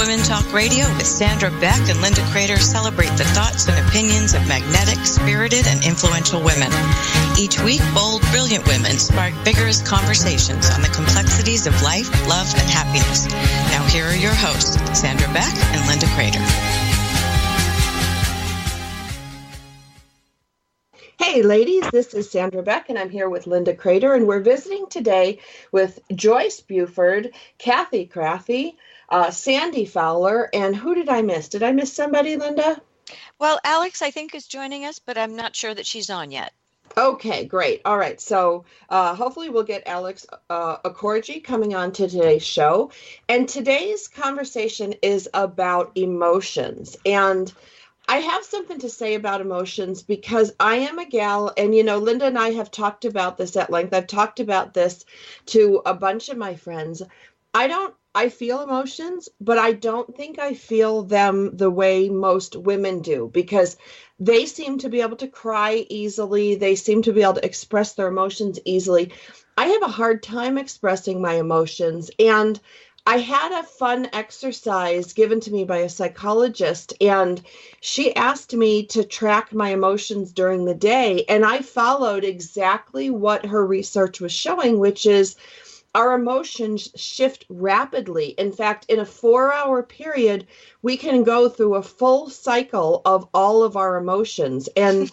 Women Talk Radio with Sandra Beck and Linda Crater celebrate the thoughts and opinions of magnetic, spirited, and influential women. Each week, bold, brilliant women spark vigorous conversations on the complexities of life, love, and happiness. Now here are your hosts, Sandra Beck and Linda Crater. Hey ladies, this is Sandra Beck and I'm here with Linda Crater, and we're visiting today with Joyce Buford, Kathy Craffey, Sandy Fowler, and who did I miss? Did I miss somebody, Linda? Well, Alex, I think, is joining us, but I'm not sure that she's on yet. Okay, great. All right. So hopefully we'll get Alex Akorji coming on to today's show. And today's conversation is about emotions. And I have something to say about emotions because I am a gal, and Linda and I have talked about this at length. I've talked about this to a bunch of my friends. I feel emotions, but I don't think I feel them the way most women do, because they seem to be able to cry easily. They seem to be able to express their emotions easily. I have a hard time expressing my emotions, and I had a fun exercise given to me by a psychologist, and she asked me to track my emotions during the day, and I followed exactly what her research was showing, which is our emotions shift rapidly. In fact, in a 4-hour period, we can go through a full cycle of all of our emotions. And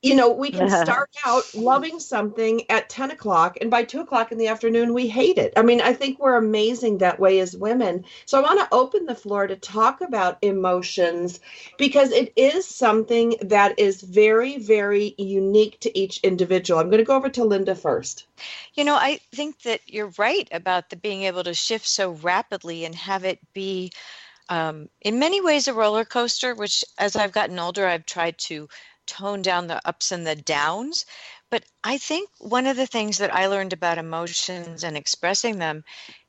we can start out loving something at 10 o'clock, and by 2 o'clock in the afternoon, we hate it. I mean, I think we're amazing that way as women. So I want to open the floor to talk about emotions, because it is something that is very, very unique to each individual. I'm going to go over to Linda first. I think that you're right about the being able to shift so rapidly and have it be, in many ways, a roller coaster, which as I've gotten older, I've tried to tone down the ups and the downs. But I think one of the things that I learned about emotions and expressing them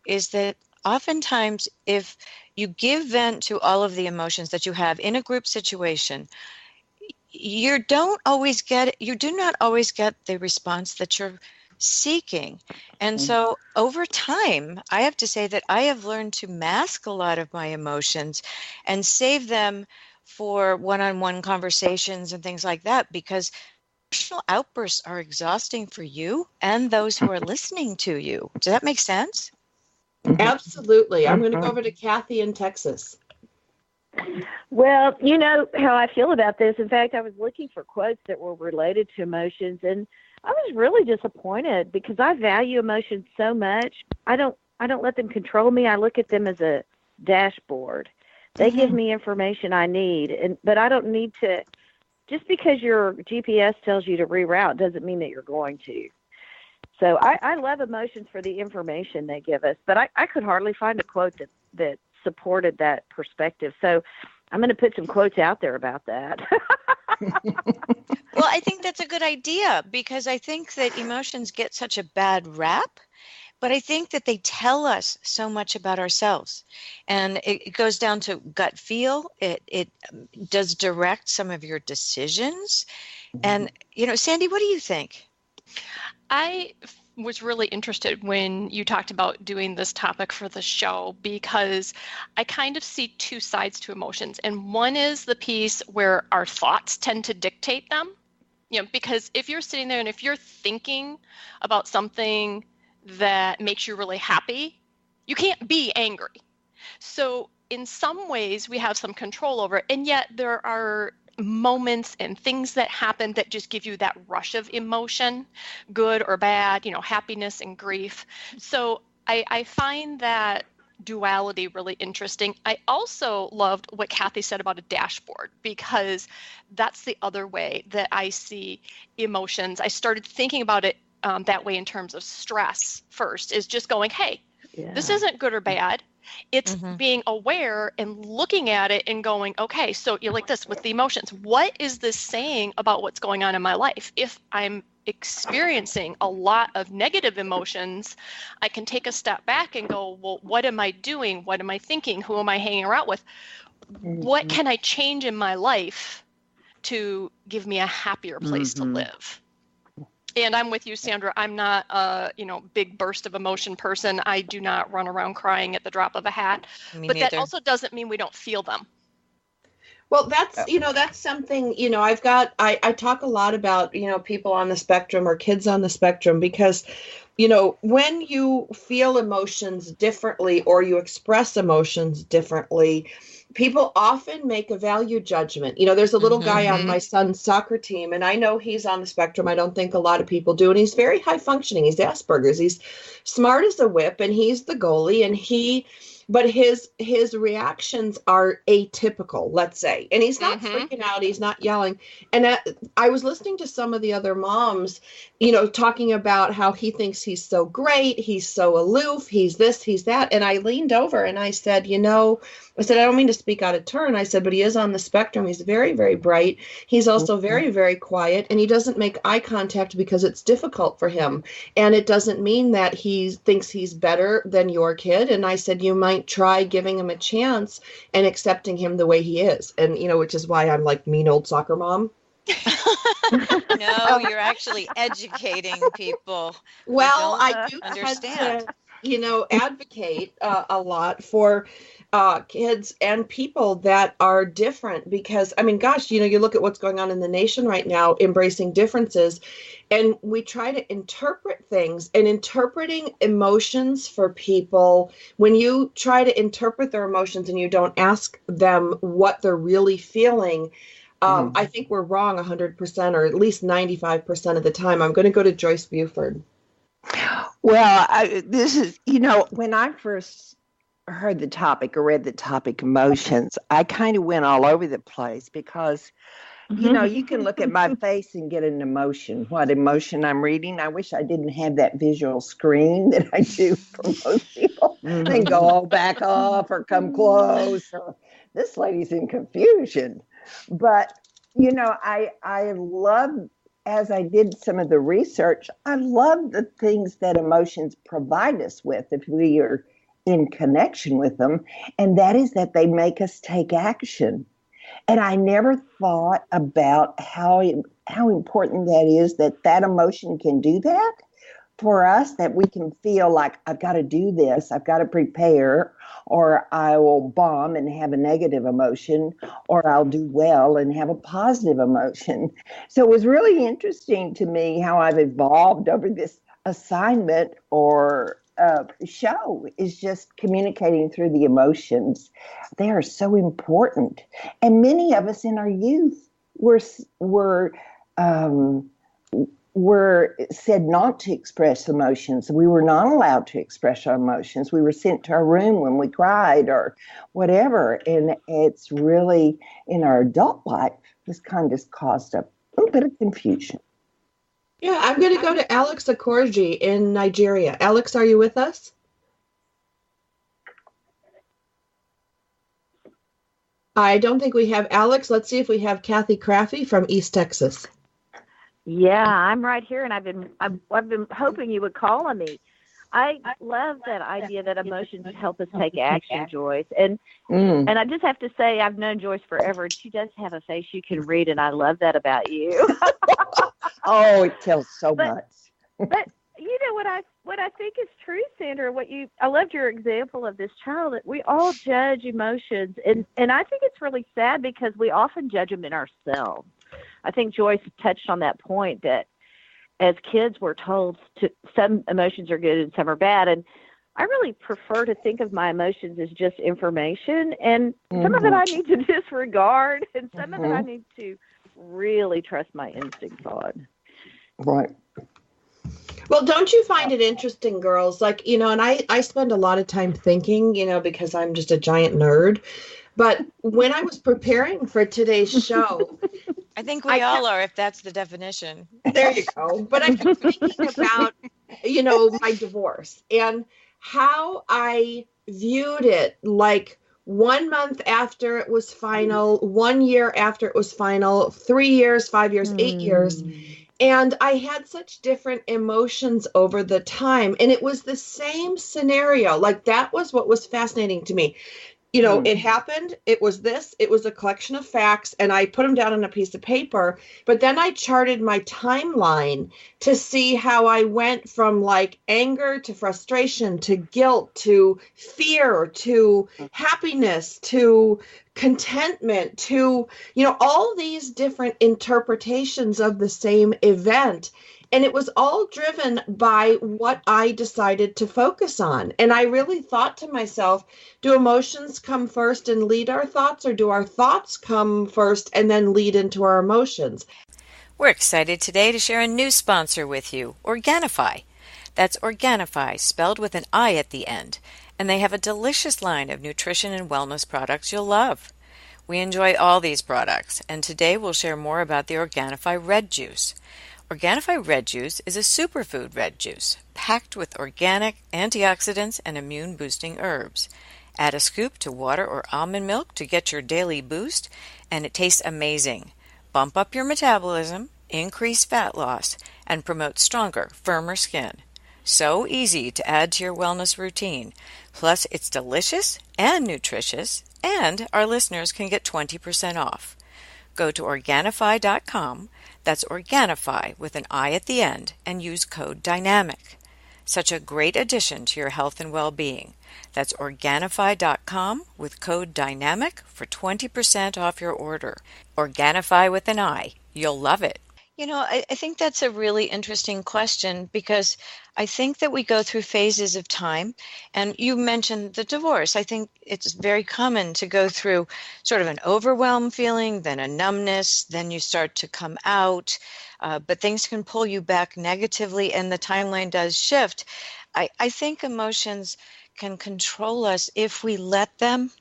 is that oftentimes if you give vent to all of the emotions that you have in a group situation, you do not always get the response that you're seeking. And so over time, I have to say that I have learned to mask a lot of my emotions and save them for one-on-one conversations and things like that, because emotional outbursts are exhausting for you and those who are listening to you. Does that make sense? Absolutely. I'm going to go over to Kathy in Texas. Well, you know how I feel about this. In fact, I was looking for quotes that were related to emotions, and I was really disappointed because I value emotions so much. I don't let them control me. I look at them as a dashboard. They give me information I need, but I don't need to. Just because your GPS tells you to reroute doesn't mean that you're going to. So I love emotions for the information they give us, but I could hardly find a quote that supported that perspective. So I'm going to put some quotes out there about that. Well, I think that's a good idea, because I think that emotions get such a bad rap. But I think that they tell us so much about ourselves, and it goes down to gut feel. It does direct some of your decisions. And, Sandy, what do you think? I was really interested when you talked about doing this topic for the show, because I kind of see two sides to emotions. And one is the piece where our thoughts tend to dictate them, because if you're sitting there and if you're thinking about something that makes you really happy, you can't be angry. So in some ways we have some control over it, and yet there are moments and things that happen that just give you that rush of emotion, good or bad, happiness and grief. So I find that duality really interesting. I also loved what Kathy said about a dashboard, because that's the other way that I see emotions. I started thinking about it that way in terms of stress first, is just going, hey, this isn't good or bad. It's being aware and looking at it and going, okay, so you're like this with the emotions. What is this saying about what's going on in my life? If I'm experiencing a lot of negative emotions, I can take a step back and go, well, what am I doing? What am I thinking? Who am I hanging around with? What can I change in my life to give me a happier place to live? And I'm with you, Sandra. I'm not a, big burst of emotion person. I do not run around crying at the drop of a hat. Me But neither. that also doesn't mean we don't feel them. Well, that's something, I talk a lot about, people on the spectrum or kids on the spectrum because, when you feel emotions differently or you express emotions differently, people often make a value judgment. There's a little guy on my son's soccer team, and I know he's on the spectrum. I don't think a lot of people do. And he's very high functioning. He's Asperger's. He's smart as a whip, and he's the goalie, but his reactions are atypical, let's say. And he's not freaking out. He's not yelling. And I was listening to some of the other moms, talking about how he thinks he's so great. He's so aloof. He's this, he's that. And I leaned over and I said, I don't mean to speak out of turn. I said, but he is on the spectrum. He's very, very bright. He's also very, very quiet. And he doesn't make eye contact because it's difficult for him. And it doesn't mean that he thinks he's better than your kid. And I said, you might try giving him a chance and accepting him the way he is. And, which is why I'm like mean old soccer mom. No, you're actually educating people. Well, I do understand. Advocate a lot for kids and people that are different because, gosh, you look at what's going on in the nation right now, embracing differences, and we try to interpret things, and interpreting emotions for people, when you try to interpret their emotions and you don't ask them what they're really feeling, I think we're wrong 100% or at least 95% of the time. I'm going to go to Joyce Buford. Well, this is, when I first heard the topic or read the topic emotions, I kind of went all over the place because, you can look at my face and get an emotion, what emotion I'm reading. I wish I didn't have that visual screen that I do for most people. They go, back off or come close. Or, this lady's in confusion. But, I love, as I did some of the research, I love the things that emotions provide us with if we are in connection with them. And that is that they make us take action. And I never thought about how important that is, that emotion can do that for us, that we can feel like, I've got to do this, I've got to prepare, or I will bomb and have a negative emotion, or I'll do well and have a positive emotion. So it was really interesting to me how I've evolved over this assignment or show, is just communicating through the emotions. They are so important. And many of us in our youth were said not to express emotions. We were not allowed to express our emotions. We were sent to our room when we cried or whatever. And it's really, in our adult life, this kind of caused a little bit of confusion. Yeah, I'm going to go to Alex Akorji in Nigeria. Alex, are you with us? I don't think we have Alex. Let's see if we have Kathy Craffey from East Texas. Yeah, I'm right here, and I've been hoping you would call on me. I love that idea that emotions help us take action, Joyce. And I just have to say, I've known Joyce forever, and she does have a face you can read, and I love that about you. Oh, it tells so much. But what I think is true, Sandra, I loved your example of this child, that we all judge emotions, and I think it's really sad because we often judge them in ourselves. I think Joyce touched on that point, that as kids we're told some emotions are good and some are bad, and I really prefer to think of my emotions as just information, and some of it I need to disregard, and some of it I need to really trust my instincts on. Right. Well, don't you find it interesting, girls? Like, and I spend a lot of time thinking, because I'm just a giant nerd. But when I was preparing for today's show, I think we all are, if that's the definition. There you go. But I kept thinking about, my divorce and how I viewed it, like 1 month after it was final, 1 year after it was final, 3 years, 5 years, 8 years. And I had such different emotions over the time. And it was the same scenario. Like, that was what was fascinating to me. You know, it happened, it was this, it was a collection of facts, and I put them down on a piece of paper, but then I charted my timeline to see how I went from like anger to frustration to guilt to fear to happiness to contentment to, you know, all these different interpretations of the same event. And it was all driven by what I decided to focus on. And I really thought to myself, do emotions come first and lead our thoughts, or do our thoughts come first and then lead into our emotions? We're excited today to share a new sponsor with you, Organifi. That's Organifi, spelled with an I at the end. And they have a delicious line of nutrition and wellness products you'll love. We enjoy all these products, and today we'll share more about the Organifi Red Juice. Organifi Red Juice is a superfood red juice, packed with organic antioxidants and immune-boosting herbs. Add a scoop to water or almond milk to get your daily boost, and it tastes amazing. Bump up your metabolism, increase fat loss, and promote stronger, firmer skin. So easy to add to your wellness routine. Plus, it's delicious and nutritious, and our listeners can get 20% off. Go to Organifi.com, that's Organifi with an I at the end, and use code DYNAMIC. Such a great addition to your health and well-being. That's Organifi.com with code DYNAMIC for 20% off your order. Organifi with an I. You'll love it. You know, I think that's a really interesting question, because I think that we go through phases of time. And you mentioned the divorce. I think it's very common to go through sort of an overwhelmed feeling, then a numbness, then you start to come out. But things can pull you back negatively, and the timeline does shift. I think emotions can control us if we let them.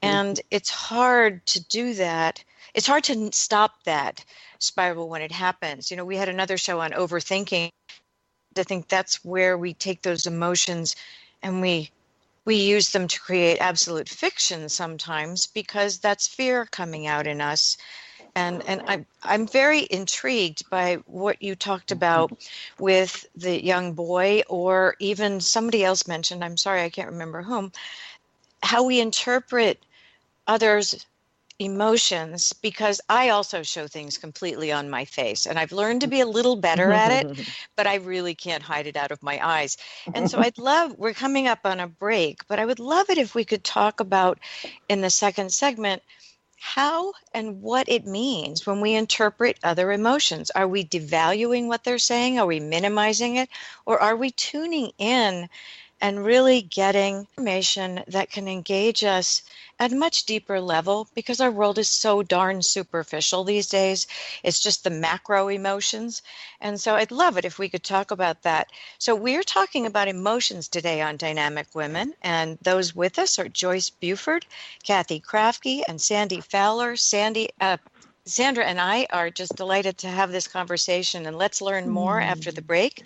And it's hard to do that. It's hard to stop that spiral when it happens. You know, we had another show on overthinking. I think that's where we take those emotions and we use them to create absolute fiction sometimes, because that's fear coming out in us. And I'm very intrigued by what you talked about with the young boy, or even somebody else mentioned, I'm sorry, I can't remember whom, how we interpret others' emotions, because I also show things completely on my face, and I've learned to be a little better at it, but I really can't hide it out of my eyes. And so we're coming up on a break, but I would love it if we could talk about in the second segment how and what it means when we interpret other emotions. Are we devaluing what they're saying? Are we minimizing it? Or are we tuning in and really getting information that can engage us at a much deeper level, because our world is so darn superficial these days. It's just the macro emotions. And so I'd love it if we could talk about that. So we're talking about emotions today on Dynamic Women, and those with us are Joyce Buford, Kathy Krafke, and Sandy Fowler. Sandra and I are just delighted to have this conversation, and let's learn more after the break.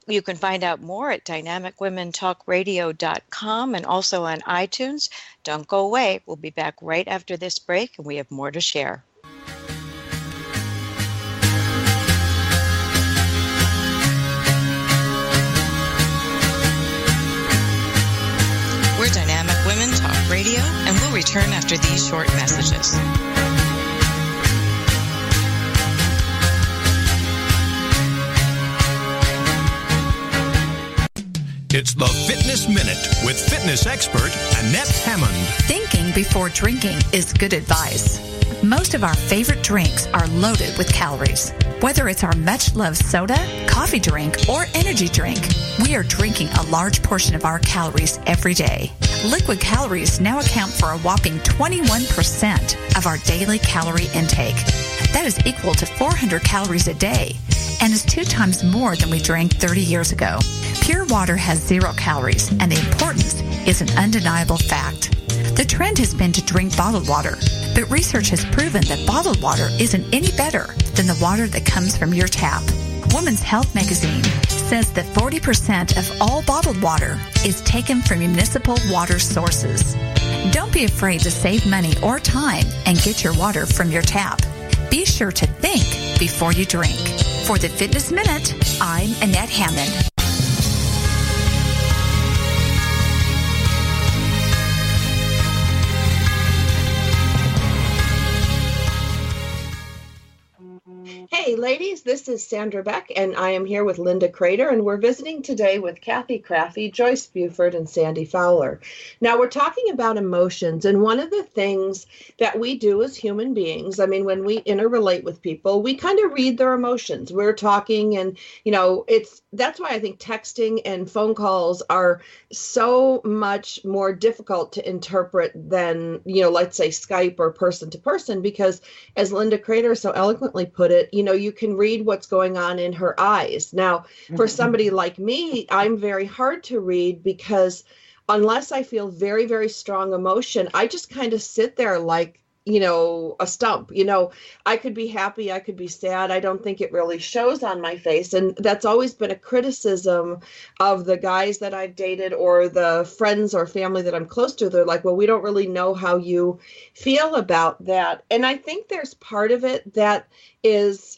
You can find out more at dynamicwomentalkradio.com and also on iTunes. Don't go away. We'll be back right after this break, and we have more to share. We're Dynamic Women Talk Radio, and we'll return after these short messages. It's the Fitness Minute with fitness expert Annette Hammond. Thinking before drinking is good advice. Most of our favorite drinks are loaded with calories. Whether it's our much-loved soda, coffee drink, or energy drink, we are drinking a large portion of our calories every day. Liquid calories now account for a whopping 21% of our daily calorie intake. That is equal to 400 calories a day, and is 2 times more than we drank 30 years ago. Pure water has 0 calories, and the importance is an undeniable fact. The trend has been to drink bottled water, but research has proven that bottled water isn't any better than the water that comes from your tap. Women's Health magazine says that 40% of all bottled water is taken from municipal water sources. Don't be afraid to save money or time and get your water from your tap. Be sure to think before you drink. For the Fitness Minute, I'm Annette Hammond. Hey, ladies, this is Sandra Beck, and I am here with Linda Crater, and we're visiting today with Kathy Crafty, Joyce Buford, and Sandy Fowler. Now, we're talking about emotions, and one of the things that we do as human beings, I mean, when we interrelate with people, we kind of read their emotions. We're talking, and, that's why I think texting and phone calls are so much more difficult to interpret than, let's say Skype or person to person, because as Linda Crater so eloquently put it, you can read what's going on in her eyes. Now, for somebody like me, I'm very hard to read because unless I feel very, very strong emotion, I just kind of sit there like, a stump. I could be happy, I could be sad. I don't think it really shows on my face. And that's always been a criticism of the guys that I've dated or the friends or family that I'm close to. They're like, well, we don't really know how you feel about that. And I think there's part of it that is,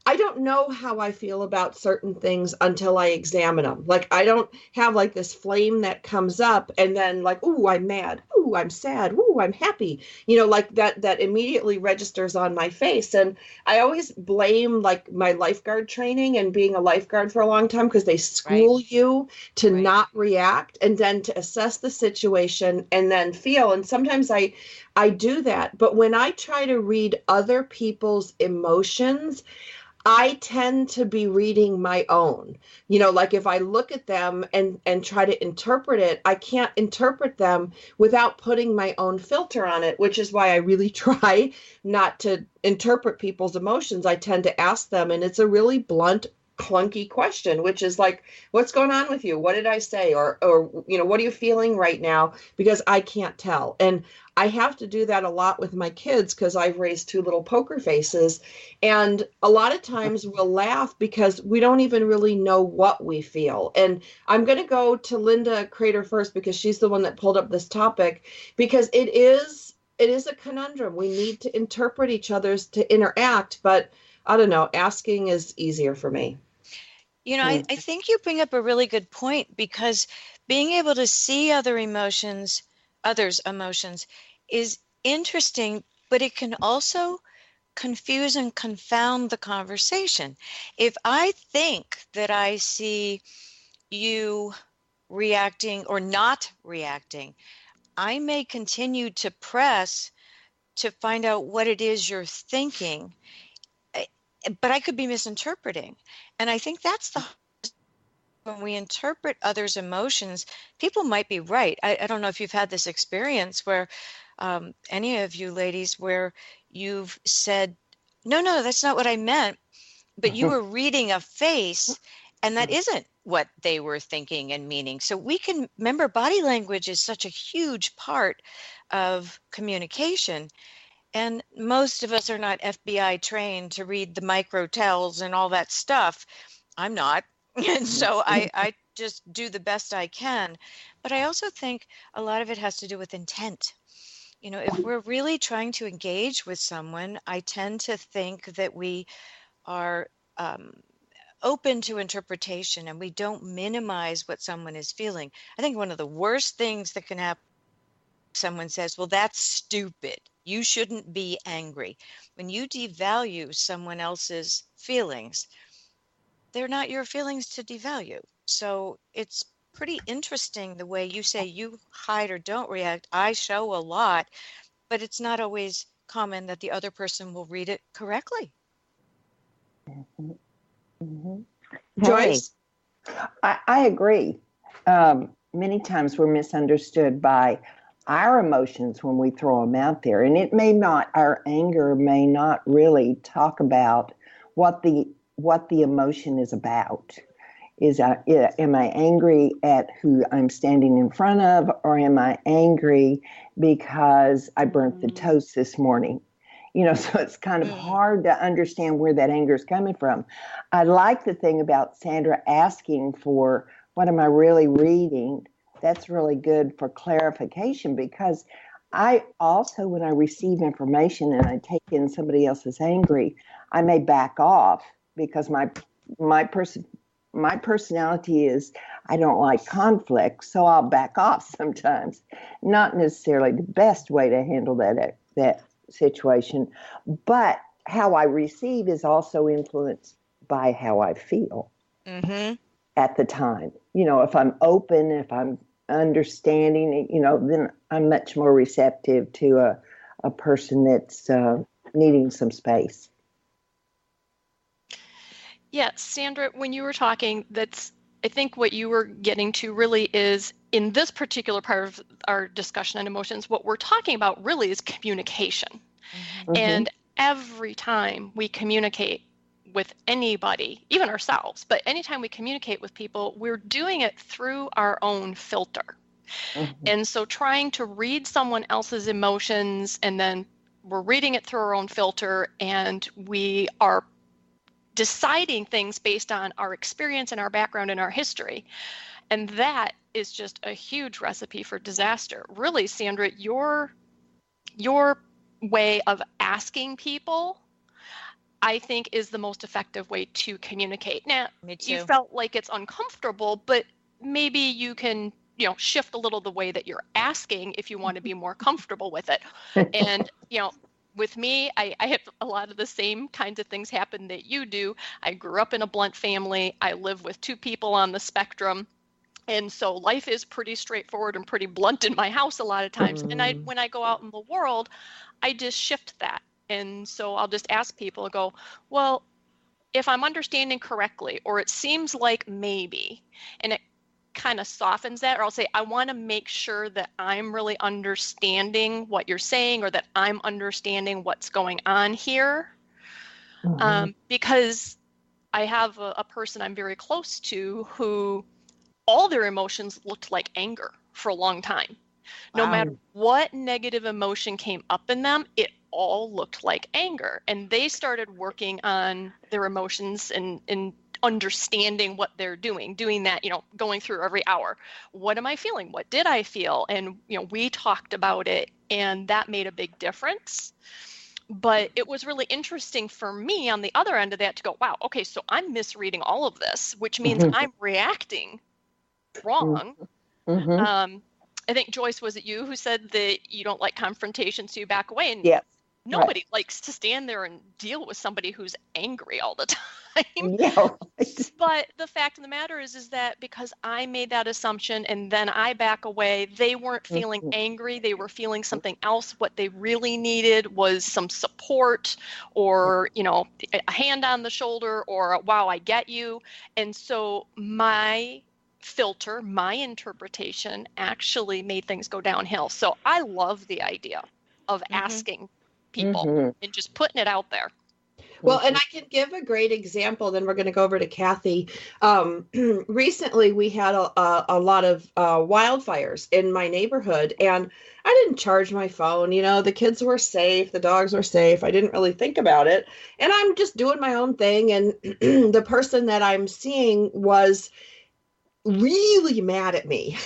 I don't know how I feel about certain things until I examine them. Like, I don't have like this flame that comes up and then like, ooh, I'm mad. Ooh, I'm sad. Ooh, I'm happy. Like that immediately registers on my face. And I always blame like my lifeguard training and being a lifeguard for a long time because they school you to not react and then to assess the situation and then feel. And sometimes I do that. But when I try to read other people's emotions, I tend to be reading my own. Like if I look at them and try to interpret it, I can't interpret them without putting my own filter on it, which is why I really try not to interpret people's emotions. I tend to ask them, and it's a really blunt, clunky question, which is like, what's going on with you? What did I say? Or what are you feeling right now? Because I can't tell. And I have to do that a lot with my kids because I've raised two little poker faces. And a lot of times we'll laugh because we don't even really know what we feel. And I'm going to go to Linda Crater first because she's the one that pulled up this topic, because it is a conundrum. We need to interpret each other's to interact, but I don't know, asking is easier for me. I think you bring up a really good point, because being able to see others' emotions is interesting, but it can also confuse and confound the conversation. If I think that I see you reacting or not reacting, I may continue to press to find out what it is you're thinking, but I could be misinterpreting. And I think that's when we interpret others' emotions, people might be right. I don't know if you've had this experience where any of you ladies where you've said, no, that's not what I meant, but you were reading a face and that isn't what they were thinking and meaning. So remember, body language is such a huge part of communication. And most of us are not FBI trained to read the micro tells and all that stuff. I'm not. And so I just do the best I can. But I also think a lot of it has to do with intent. If we're really trying to engage with someone, I tend to think that we are open to interpretation and we don't minimize what someone is feeling. I think one of the worst things that can happen, someone says, well, that's stupid. You shouldn't be angry. When you devalue someone else's feelings, they're not your feelings to devalue. So it's pretty interesting the way you say you hide or don't react. I show a lot, but it's not always common that the other person will read it correctly. Mm-hmm. Mm-hmm. Joyce? I agree. Many times we're misunderstood by our emotions when we throw them out there. And our anger may not really talk about what the emotion is about. Am I angry at who I'm standing in front of, or am I angry because I burnt the toast this morning? So it's kind of hard to understand where that anger is coming from. I like the thing about Sandra asking for, what am I really reading? That's really good for clarification, because I also, when I receive information and I take in somebody else's angry, I may back off because my personality is, I don't like conflict, so I'll back off sometimes. Not necessarily the best way to handle that situation, but how I receive is also influenced by how I feel at the time. You know, if I'm open, if I'm understanding, you know, then I'm much more receptive to a person that's needing some space. Yeah, Sandra, when you were talking, I think what you were getting to really is, in this particular part of our discussion on emotions, what we're talking about really is communication. And every time we communicate with anybody, even ourselves, but anytime we communicate with people, we're doing it through our own filter. And so trying to read someone else's emotions, and then we're reading it through our own filter, and we are deciding things based on our experience and our background and our history. And that is just a huge recipe for disaster. Really, Sandra, your way of asking people, I think, is the most effective way to communicate. Now, you felt like it's uncomfortable, but maybe you can, you know, shift a little the way that you're asking if you want to be more comfortable with it. And, you know, with me, I have a lot of the same kinds of things happen that you do. I grew up in a blunt family. I live with 2 people on the spectrum. And so life is pretty straightforward and pretty blunt in my house a lot of times. And when I go out in the world, I just shift that. And so I'll just ask people, go, well, if I'm understanding correctly, or it seems like maybe, and it kind of softens that, or I'll say, I want to make sure that I'm really understanding what you're saying, or that I'm understanding what's going on here. Because I have a person I'm very close to who all their emotions looked like anger for a long time. No matter what negative emotion came up in them, it all looked like anger. And they started working on their emotions and understanding what they're doing that, you know, going through every hour. What am I feeling? What did I feel? And, you know, we talked about it, and that made a big difference. But it was really interesting for me on the other end of that to go, wow, okay, so I'm misreading all of this, which means I'm reacting wrong. I think, Joyce, was it you who said that you don't like confrontation, so you back away? And nobody likes to stand there and deal with somebody who's angry all the time. But the fact of the matter is that because I made that assumption and then I back away, they weren't feeling angry. They were feeling something else. What they really needed was some support, or, you know, a hand on the shoulder, or wow, I get you. And so my filter, my interpretation actually made things go downhill. So I love the idea of asking people and just putting it out there. Well, and I can give a great example. Then we're going to go over to Kathy. Recently, we had a lot of wildfires in my neighborhood, and I didn't charge my phone. You know, the kids were safe, the dogs were safe. I didn't really think about it, and I'm just doing my own thing. And the person that I'm seeing was really mad at me,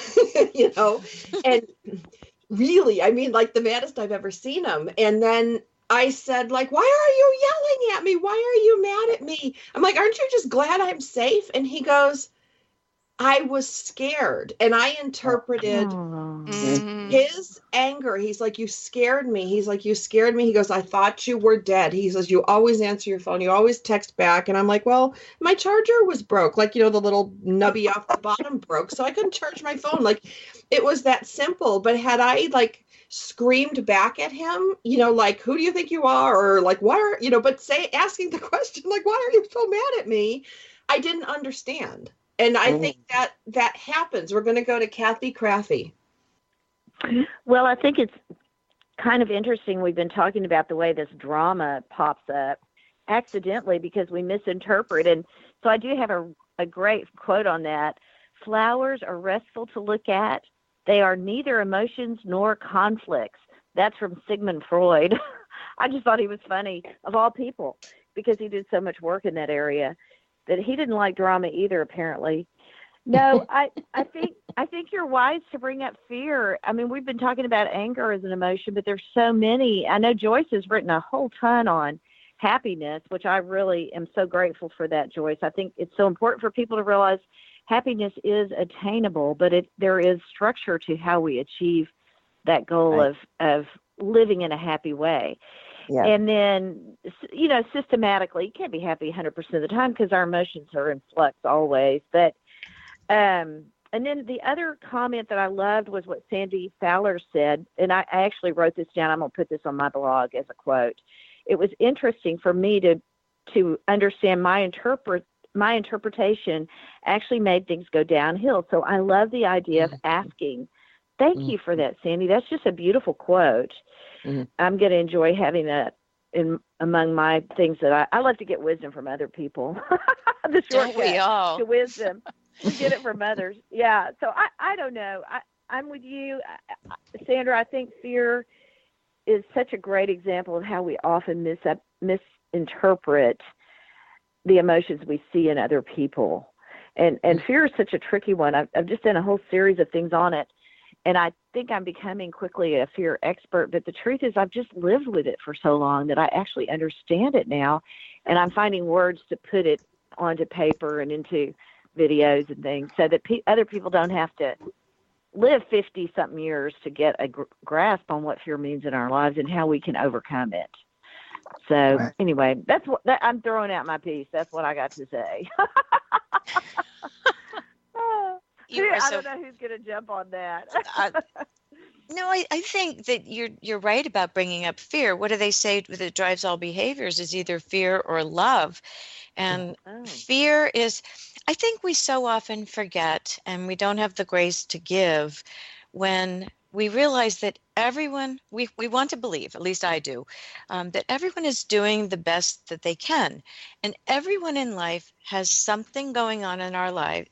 you know, and really, I mean, like the maddest I've ever seen him. And then I said, like, why are you yelling at me? Why are you mad at me? I'm like, aren't you just glad I'm safe? And he goes, I was scared. And I interpreted his anger. He's like, you scared me. He's like, you scared me. He goes, I thought you were dead. He says, you always answer your phone. You always text back. And I'm like, well, my charger was broke. Like, you know, the little nubby off the bottom broke. So I couldn't charge my phone. Like, it was that simple. But had I, like, screamed back at him, you know, like, who do you think you are? Or like, why are, you know, but asking the question, like, why are you so mad at me? I didn't understand. And I think that happens. We're going to go to Kathy Craffey. Well, I think it's kind of interesting. We've been talking about the way this drama pops up accidentally because we misinterpret. And so I do have a great quote on that. Flowers are restful to look at. They are neither emotions nor conflicts. That's from Sigmund Freud. I just thought he was funny, of all people, because he did so much work in that area. That he didn't like drama either, apparently. No, I think you're wise to bring up fear. I mean, we've been talking about anger as an emotion, but there's so many. I know Joyce has written a whole ton on happiness, which I really am so grateful for that, Joyce. I think it's so important for people to realize happiness is attainable, but there is structure to how we achieve that goal of living in a happy way. Yeah. And then, systematically, you can't be happy 100% of the time because our emotions are in flux always. But, and then the other comment that I loved was what Sandy Fowler said, and I actually wrote this down. I'm going to put this on my blog as a quote. It was interesting for me to understand my interpretation actually made things go downhill. So I love the idea of asking. Thank you for that, Sandy. That's just a beautiful quote. Mm-hmm. I'm going to enjoy having that among my things that I love to get wisdom from other people. The shortcut to wisdom. We get it from others. Yeah. So I don't know. I'm with you, Sandra. I think fear is such a great example of how we often misinterpret the emotions we see in other people. And fear is such a tricky one. I've just done a whole series of things on it. And I think I'm becoming quickly a fear expert. But the truth is I've just lived with it for so long that I actually understand it now. And I'm finding words to put it onto paper and into videos and things so that other people don't have to live 50-something years to get a grasp on what fear means in our lives and how we can overcome it. So anyway, that's what I'm throwing out my piece. That's what I got to say. I don't know who's going to jump on that. No, I think that you're right about bringing up fear. What do they say that drives all behaviors is either fear or love. And fear is, I think we so often forget and we don't have the grace to give when we realize that everyone, we want to believe, at least I do, that everyone is doing the best that they can. And everyone in life has something going on in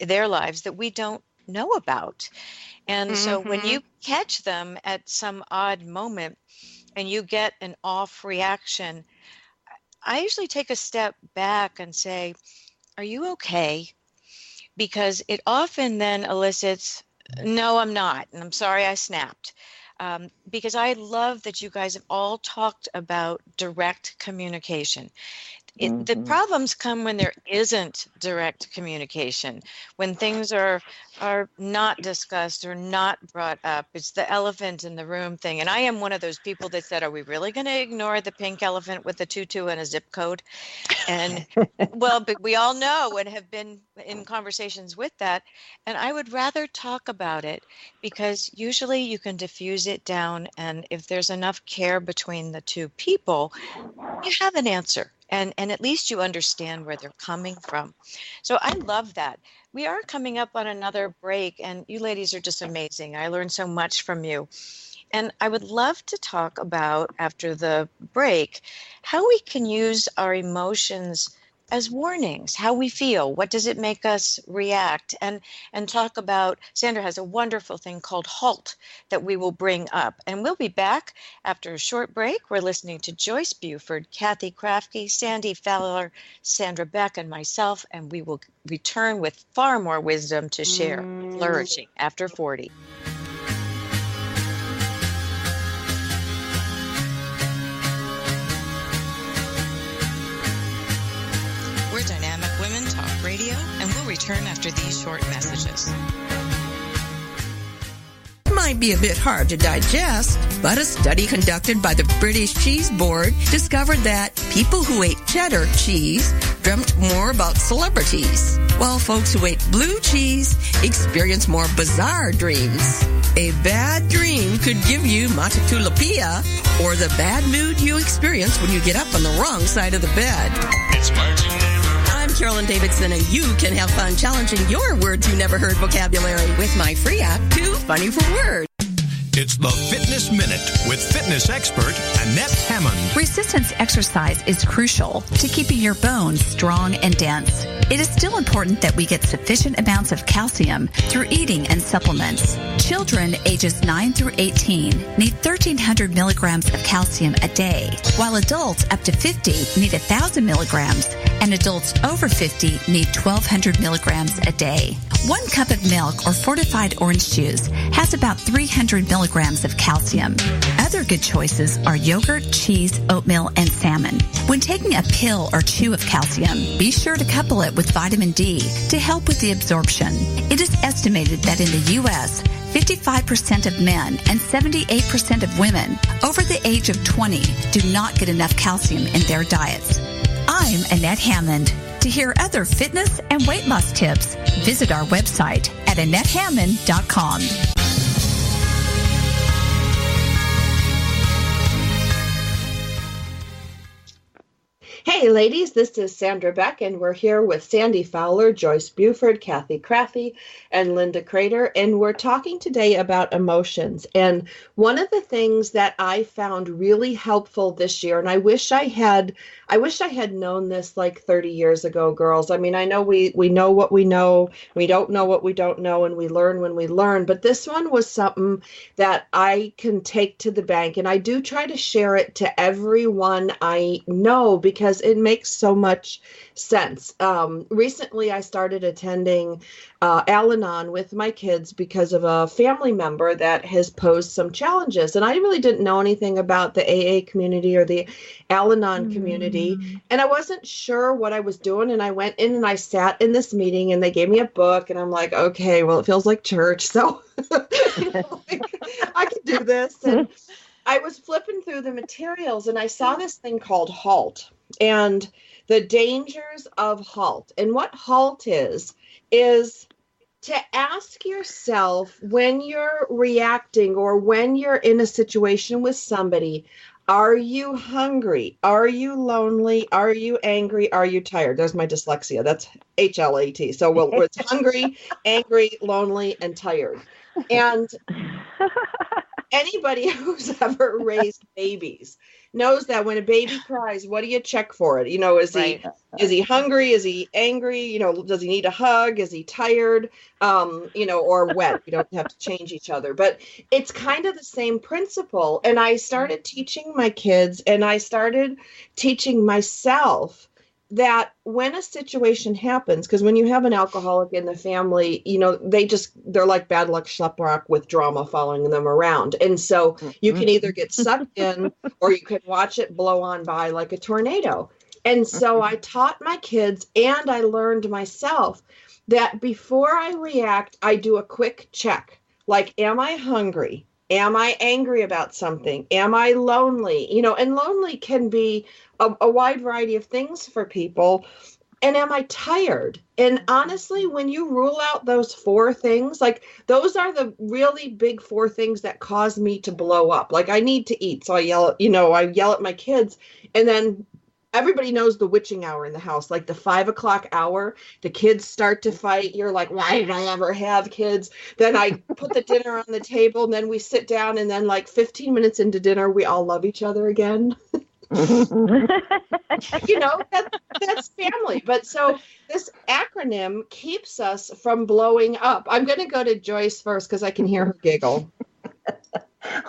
their lives that we don't know about. And so when you catch them at some odd moment and you get an off reaction, I usually take a step back and say, are you okay? Because it often then elicits, no, I'm not. And I'm sorry I snapped. Because I love that you guys have all talked about direct communication. The problems come when there isn't direct communication, when things are not discussed or not brought up. It's the elephant in the room thing. And I am one of those people that said, are we really going to ignore the pink elephant with the tutu and a zip code? And well, but we all know and have been in conversations with that. And I would rather talk about it because usually you can diffuse it down. And if there's enough care between the two people, you have an answer. And at least you understand where they're coming from. So I love that. We are coming up on another break, and you ladies are just amazing. I learned so much from you. And I would love to talk about, after the break, how we can use our emotions as warnings, how we feel, what does it make us react, and talk about, Sandra has a wonderful thing called HALT that we will bring up. And we'll be back after a short break. We're listening to Joyce Buford, Kathy Krafke, Sandy Fowler, Sandra Beck, and myself, and we will return with far more wisdom to share. Flourishing After 40. We're Dynamic Women Talk Radio, and we'll return after these short messages. Might be a bit hard to digest, but a study conducted by the British Cheese Board discovered that people who ate cheddar cheese dreamt more about celebrities, while folks who ate blue cheese experienced more bizarre dreams. A bad dream could give you matatulepia, or the bad mood you experience when you get up on the wrong side of the bed. It's Martin. I'm Carolyn Davidson, and you can have fun challenging your words you never heard vocabulary with my free app, Too Funny for Words. It's the Fitness Minute with fitness expert Annette Hammond. Resistance exercise is crucial to keeping your bones strong and dense. It is still important that we get sufficient amounts of calcium through eating and supplements. Children ages 9 through 18 need 1,300 milligrams of calcium a day, while adults up to 50 need 1,000 milligrams, and adults over 50 need 1,200 milligrams a day. 1 cup of milk or fortified orange juice has about 300 milligrams of calcium. Other good choices are yogurt, cheese, oatmeal, and salmon. When taking a pill or chew of calcium, be sure to couple it with vitamin D to help with the absorption. It is estimated that in the U.S., 55% of men and 78% of women over the age of 20 do not get enough calcium in their diets. I'm Annette Hammond. To hear other fitness and weight loss tips, visit our website at AnnetteHammond.com. Hey ladies, this is Sandra Beck, and we're here with Sandy Fowler, Joyce Buford, Kathy Craffey, and Linda Crater, and we're talking today about emotions. And one of the things that I found really helpful this year, and I wish I had known this like 30 years ago, girls. I mean, I know we know what we know, we don't know what we don't know, and we learn when we learn. But this one was something that I can take to the bank, and I do try to share it to everyone I know because it makes so much sense. Recently, I started attending Al-Anon with my kids because of a family member that has posed some challenges. And I really didn't know anything about the AA community or the Al-Anon community. And I wasn't sure what I was doing. And I went in and I sat in this meeting and they gave me a book. And I'm like, okay, well, it feels like church. So I can do this. And I was flipping through the materials and I saw this thing called HALT and the dangers of HALT. And what HALT is to ask yourself when you're reacting or when you're in a situation with somebody, are you hungry? Are you lonely? Are you angry? Are you tired? There's my dyslexia. That's HLAT. So it's hungry, angry, lonely, and tired. And anybody who's ever raised babies knows that when a baby cries, what do you check for it? You know, is he hungry? Is he angry? You know, does he need a hug? Is he tired? Or wet? You don't have to change each other, but it's kind of the same principle. And I started teaching my kids and I started teaching myself that when a situation happens, because when you have an alcoholic in the family, you know, they're like bad luck schleprock with drama following them around. And so you can either get sucked in or you can watch it blow on by like a tornado. And so I taught my kids and I learned myself that before I react, I do a quick check. Like, am I hungry? Am I angry about something? Am I lonely? You know, and lonely can be a wide variety of things for people. And am I tired? And honestly, when you rule out those 4 things, like those are the really big 4 things that cause me to blow up. Like I need to eat. So I yell at my kids, and then everybody knows the witching hour in the house, like the 5 o'clock hour, the kids start to fight. You're like, why did I ever have kids? Then I put the dinner on the table and then we sit down and then like 15 minutes into dinner, we all love each other again. You know, that's family. But so this acronym keeps us from blowing up. I'm going to go to Joyce first because I can hear her giggle.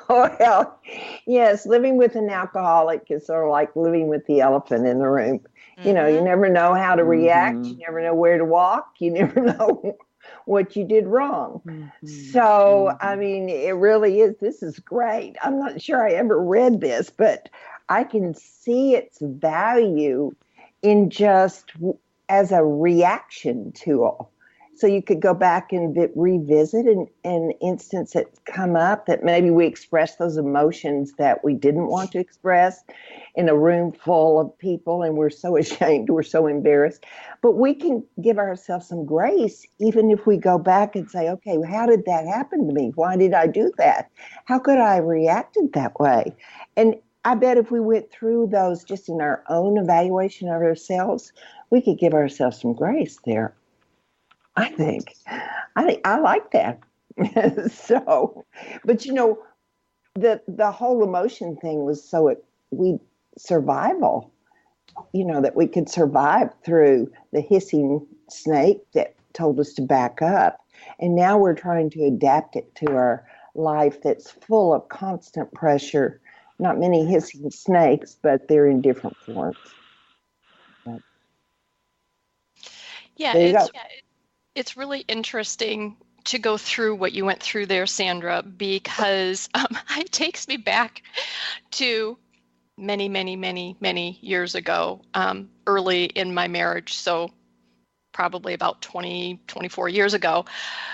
Well, yes, living with an alcoholic is sort of like living with the elephant in the room. You know, you never know how to react. You never know where to walk. You never know what you did wrong. So, I mean, it really is. This is great. I'm not sure I ever read this, but I can see its value in just as a reaction tool. So you could go back and revisit an instance that's come up that maybe we expressed those emotions that we didn't want to express in a room full of people, and we're so ashamed, we're so embarrassed. But we can give ourselves some grace even if we go back and say, okay, how did that happen to me? Why did I do that? How could I have reacted that way? And I bet if we went through those just in our own evaluation of ourselves, we could give ourselves some grace there. I think I like that. So, but you know, the whole emotion thing was survival, you know, that we could survive through the hissing snake that told us to back up. And now we're trying to adapt it to our life that's full of constant pressure. Not many hissing snakes, but they're in different forms. Yeah, There you go. it's really interesting to go through what you went through there, Sandra, because it takes me back to many, many, many, many years ago, early in my marriage. So probably about 20, 24 years ago,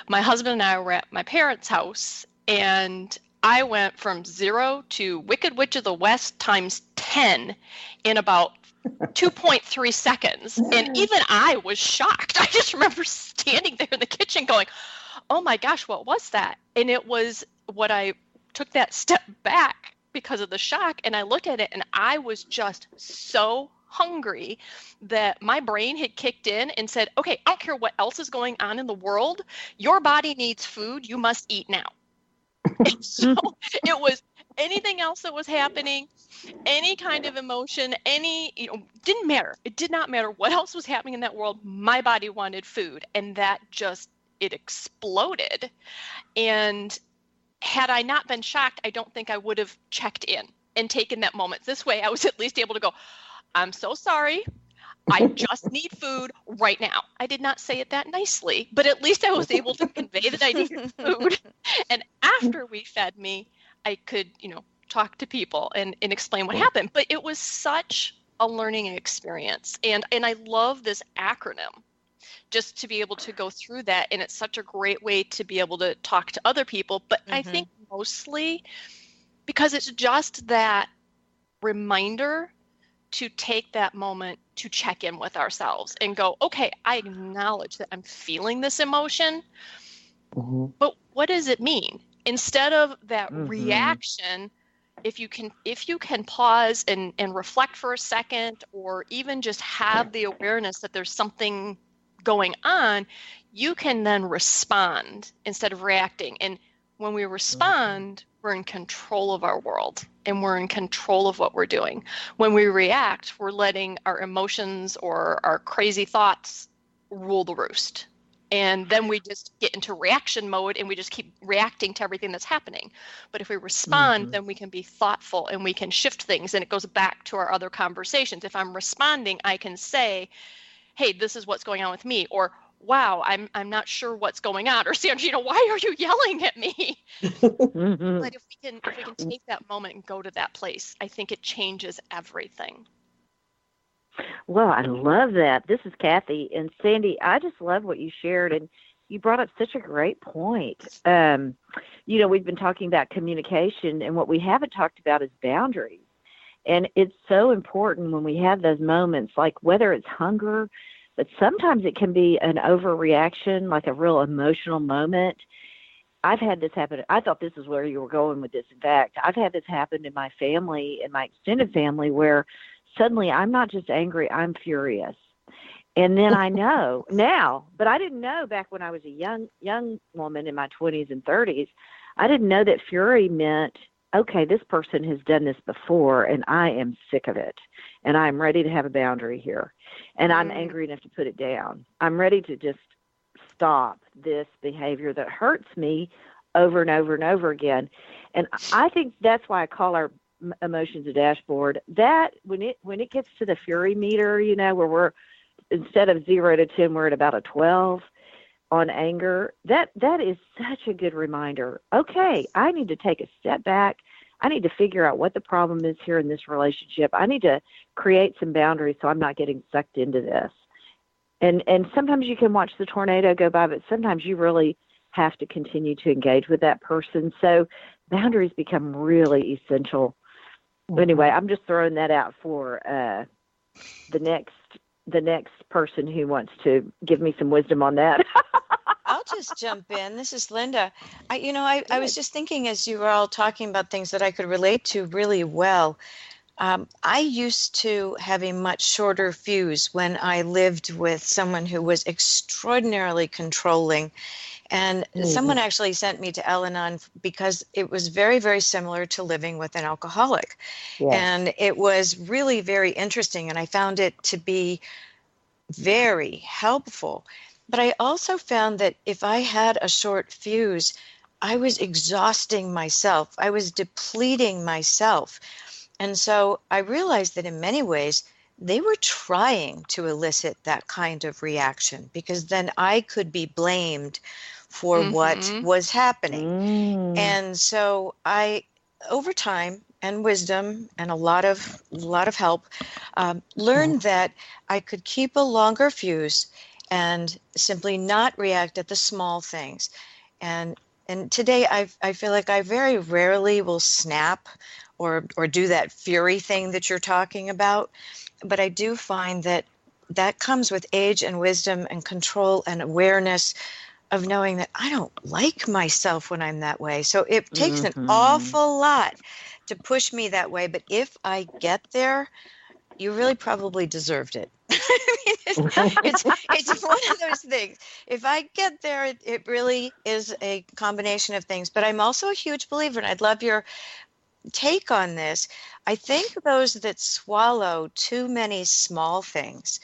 my husband and I were at my parents' house, and I went from 0 to Wicked Witch of the West times 10 in about 2.3 seconds. And even I was shocked. I just remember standing there in the kitchen going, oh my gosh, what was that? And it was what I took that step back because of the shock, and I looked at it, and I was just so hungry that my brain had kicked in and said, okay, I don't care what else is going on in the world. Your body needs food. You must eat now. And so it was anything else that was happening, any kind of emotion, didn't matter. It did not matter what else was happening in that world. My body wanted food, and that it exploded. And had I not been shocked, I don't think I would have checked in and taken that moment. This way, I was at least able to go, I'm so sorry. I just need food right now. I did not say it that nicely, but at least I was able to convey that I needed food. And after we fed me, I could, talk to people and explain what happened. But it was such a learning experience. And I love this acronym just to be able to go through that. And it's such a great way to be able to talk to other people. But I think mostly because it's just that reminder to take that moment to check in with ourselves and go, okay, I acknowledge that I'm feeling this emotion, but what does it mean? Instead of that reaction, if you can pause and reflect for a second, or even just have the awareness that there's something going on, you can then respond instead of reacting. And when we respond, we're in control of our world, and we're in control of what we're doing. When we react, we're letting our emotions or our crazy thoughts rule the roost. And then we just get into reaction mode, and we just keep reacting to everything that's happening. But if we respond, then we can be thoughtful, and we can shift things. And it goes back to our other conversations. If I'm responding, I can say, hey, this is what's going on with me, or wow, I'm not sure what's going on, or Sandra, why are you yelling at me? But if we can take that moment and go to that place, I think it changes everything. Well, I love that. This is Kathy. And Sandy, I just love what you shared, and you brought up such a great point. We've been talking about communication, and what we haven't talked about is boundaries. And it's so important when we have those moments, like whether it's hunger, but sometimes it can be an overreaction, like a real emotional moment. I've had this happen. I thought this is where you were going with this. In fact, I've had this happen in my family, in my extended family, where suddenly I'm not just angry, I'm furious. And then I know now, but I didn't know back when I was a young woman in my 20s and 30s, I didn't know that fury meant, okay, this person has done this before, and I am sick of it, and I'm ready to have a boundary here, and I'm angry enough to put it down. I'm ready to just stop this behavior that hurts me over and over and over again. And I think that's why I call our emotions a dashboard. That when it gets to the fury meter, where we're, instead of 0 to 10, we're at about a 12 on anger, that is such a good reminder. Okay, I need to take a step back. I need to figure out what the problem is here in this relationship. I need to create some boundaries so I'm not getting sucked into this. And sometimes you can watch the tornado go by, but sometimes you really have to continue to engage with that person. So boundaries become really essential. Anyway, I'm just throwing that out for the next person who wants to give me some wisdom on that. I'll just jump in. This is Linda. I was just thinking as you were all talking about things that I could relate to really well. I used to have a much shorter fuse when I lived with someone who was extraordinarily controlling. And someone actually sent me to Al-Anon because it was very, very similar to living with an alcoholic. Yes. And it was really very interesting. And I found it to be very helpful. But I also found that if I had a short fuse, I was exhausting myself. I was depleting myself. And so I realized that in many ways, they were trying to elicit that kind of reaction, because then I could be blamed for what was happening. And so I, over time and wisdom and a lot of help, learned that I could keep a longer fuse and simply not react at the small things. And today I feel like I very rarely will snap or do that fury thing that you're talking about. But I do find that comes with age and wisdom and control and awareness of knowing that I don't like myself when I'm that way. So it takes an awful lot to push me that way. But if I get there, you really probably deserved it. I mean, it's one of those things. If I get there, it really is a combination of things. But I'm also a huge believer, and I'd love your take on this. I think those that swallow too many small things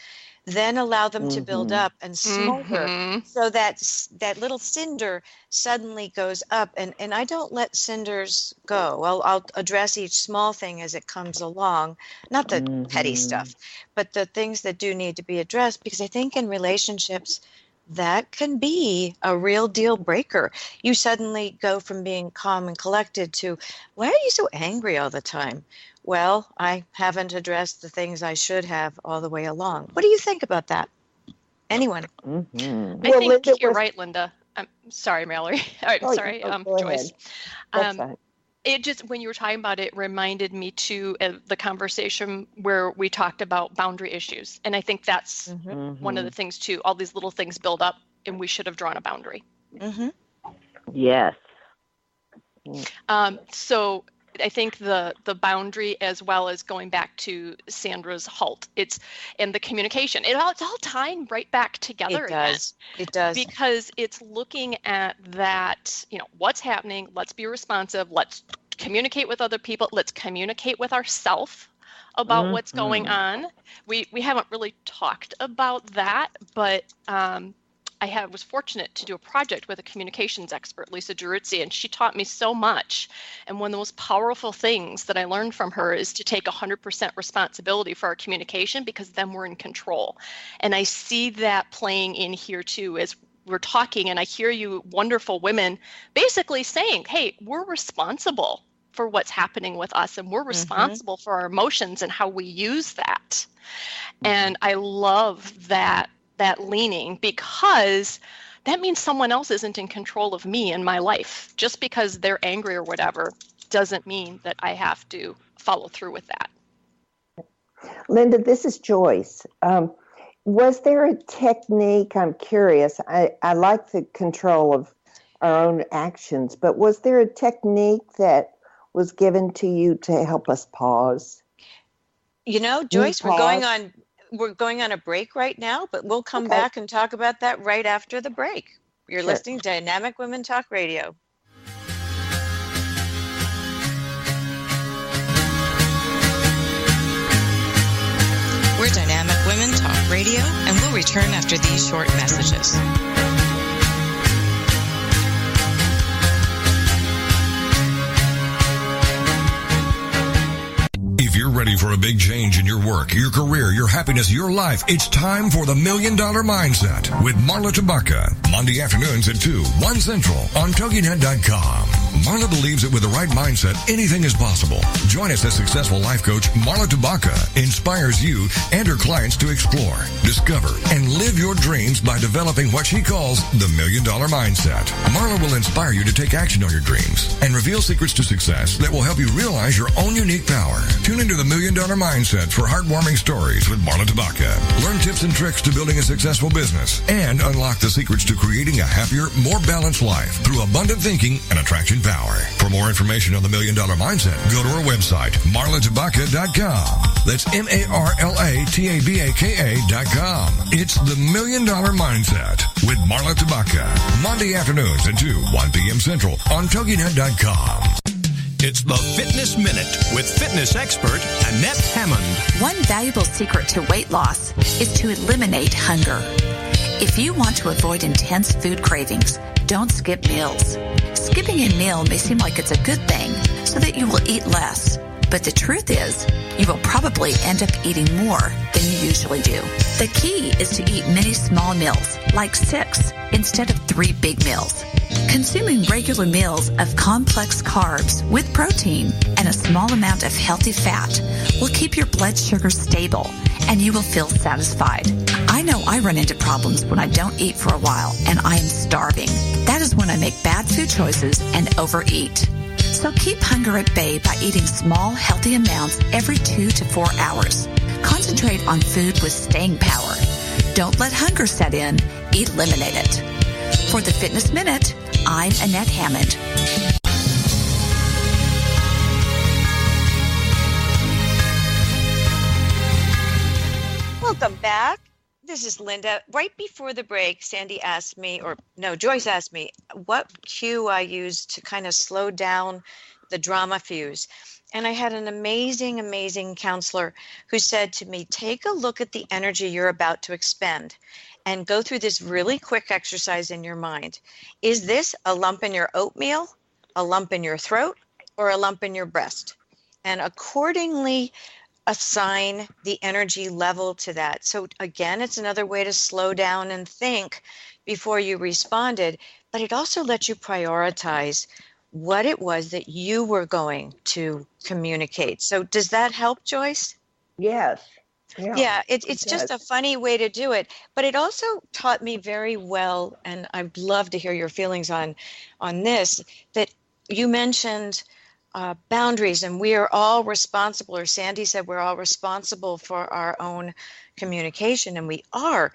then allow them to build up and smolder, so that little cinder suddenly goes up. And I don't let cinders go. I'll address each small thing as it comes along, not the petty stuff, but the things that do need to be addressed, because I think in relationships, that can be a real deal breaker. You suddenly go from being calm and collected to, why are you so angry all the time? Well, I haven't addressed the things I should have all the way along. What do you think about that? Anyone? I think you're right, Linda. I'm sorry, Mallory. Sorry, Joyce. It just, when you were talking about it, reminded me too of the conversation where we talked about boundary issues. And I think that's one of the things too. All these little things build up, and we should have drawn a boundary. Yes. So I think the boundary, as well as going back to Sandra's halt, and the communication, it's all tying right back together. It does. Because it's looking at that, what's happening, let's be responsive, let's communicate with other people, let's communicate with ourselves about what's going on. We haven't really talked about that, but I was fortunate to do a project with a communications expert, Lisa Giuruzzi, and she taught me so much. And one of the most powerful things that I learned from her is to take 100% responsibility for our communication, because then we're in control. And I see that playing in here too, as we're talking, and I hear you wonderful women basically saying, hey, we're responsible for what's happening with us, and we're responsible for our emotions and how we use that. And I love that leaning, because that means someone else isn't in control of me and my life. Just because they're angry or whatever doesn't mean that I have to follow through with that. Linda, this is Joyce. Was there a technique? I'm curious. I like the control of our own actions, but was there a technique that was given to you to help us pause? Joyce, we're going on a break right now, but we'll come back and talk about that right after the break. You're listening to Dynamic Women Talk Radio. We're Dynamic Women Talk Radio, and we'll return after these short messages. If you're ready for a big change in your work, your career, your happiness, your life, it's time for the $1 Million Mindset with Marla Tabaka. Monday afternoons at 2, 1 Central on TogiNet.com. Marla believes that with the right mindset, anything is possible. Join us as successful life coach Marla Tabaka inspires you and her clients to explore, discover, and live your dreams by developing what she calls the $1 Million Mindset. Marla will inspire you to take action on your dreams and reveal secrets to success that will help you realize your own unique power. Tune into the $1 Million Mindset for heartwarming stories with Marla Tabaka. Learn tips and tricks to building a successful business and unlock the secrets to creating a happier, more balanced life through abundant thinking and attraction power. For more information on the $1 Million Mindset, go to our website, marlatabaka.com. That's MarlaTabaka.com. It's the $1 Million Mindset with Marla Tabaka. Monday afternoons at 2, 1 p.m. Central on TogiNet.com. It's the Fitness Minute with fitness expert Annette Hammond. One valuable secret to weight loss is to eliminate hunger. If you want to avoid intense food cravings, don't skip meals. Skipping a meal may seem like it's a good thing, so that you will eat less. But the truth is, you will probably end up eating more than you usually do. The key is to eat many small meals, like 6, instead of 3 big meals. Consuming regular meals of complex carbs with protein and a small amount of healthy fat will keep your blood sugar stable and you will feel satisfied. I know I run into problems when I don't eat for a while and I am starving. That is when I make bad food choices and overeat. So keep hunger at bay by eating small, healthy amounts every 2 to 4 hours. Concentrate on food with staying power. Don't let hunger set in. Eliminate it. For the Fitness Minute, I'm Annette Hammond. Welcome back. This is Linda. Right before the break, Joyce asked me what cue I used to kind of slow down the drama fuse. And I had an amazing, amazing counselor who said to me, take a look at the energy you're about to expend and go through this really quick exercise in your mind. Is this a lump in your oatmeal, a lump in your throat, or a lump in your breast? And accordingly, assign the energy level to that. So again, it's another way to slow down and think before you responded, but it also lets you prioritize what it was that you were going to communicate. So does that help, Joyce? Yes. Yeah, it's just a funny way to do it, but it also taught me very well, and I'd love to hear your feelings on this, that you mentioned boundaries, and we are all responsible, or Sandy said we're all responsible for our own communication, and we are.